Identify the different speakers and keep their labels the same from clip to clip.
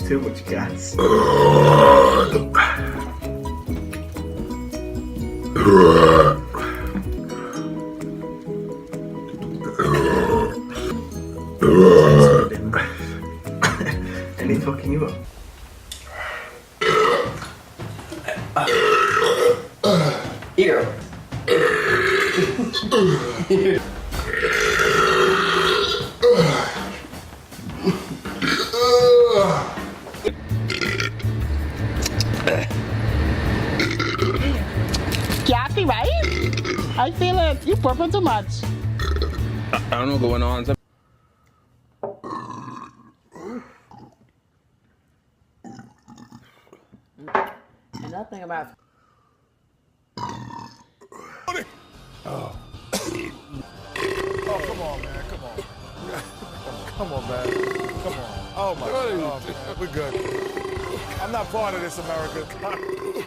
Speaker 1: too much gas. And he's fucking you up. Here.
Speaker 2: Gassy, right? I feel it. You burping too much.
Speaker 3: I don't know what's going on.
Speaker 2: Another thing about
Speaker 4: Oh, come on, man. Come on. Come on, man. Come on. Oh, my God. Oh, man. We're good. I'm not part of this, America.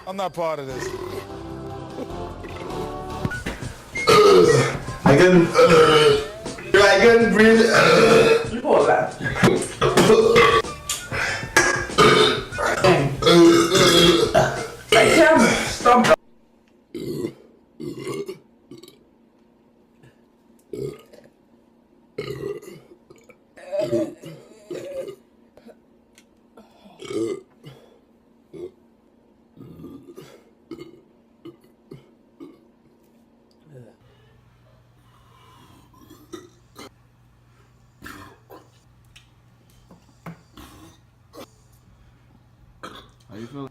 Speaker 4: I'm not part of this.
Speaker 1: I can breathe. You pull that. I can't stop.
Speaker 3: How you feeling?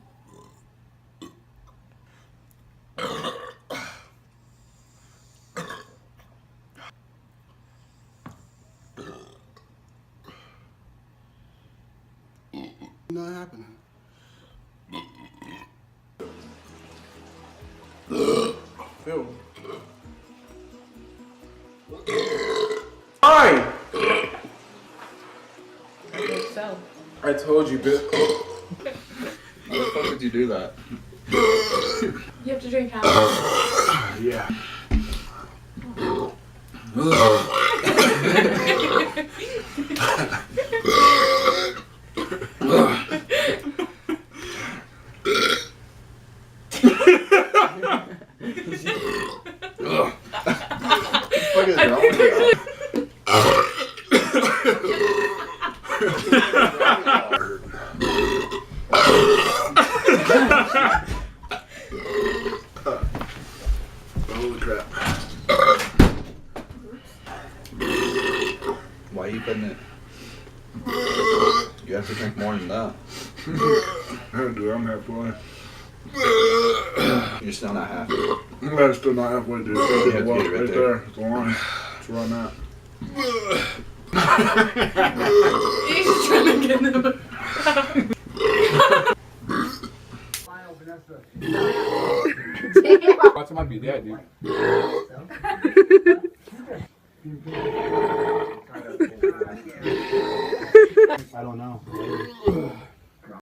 Speaker 5: Not happening.
Speaker 1: Phil. Hi!
Speaker 2: so.
Speaker 1: I told you, bitch.
Speaker 3: How the fuck would you do that?
Speaker 6: You have to drink half.
Speaker 1: Yeah.
Speaker 3: What is wrong with you?
Speaker 5: Holy crap.
Speaker 3: Why are you putting it? You have to drink more than that.
Speaker 5: Dude, I'm halfway.
Speaker 3: You're still not happy.
Speaker 5: I'm still not halfway, dude.
Speaker 3: You have to get it
Speaker 5: Right there. It's the line. It's where I'm at.
Speaker 6: He's just trying to get them.
Speaker 3: Watch might be dead, dude.
Speaker 1: I don't know.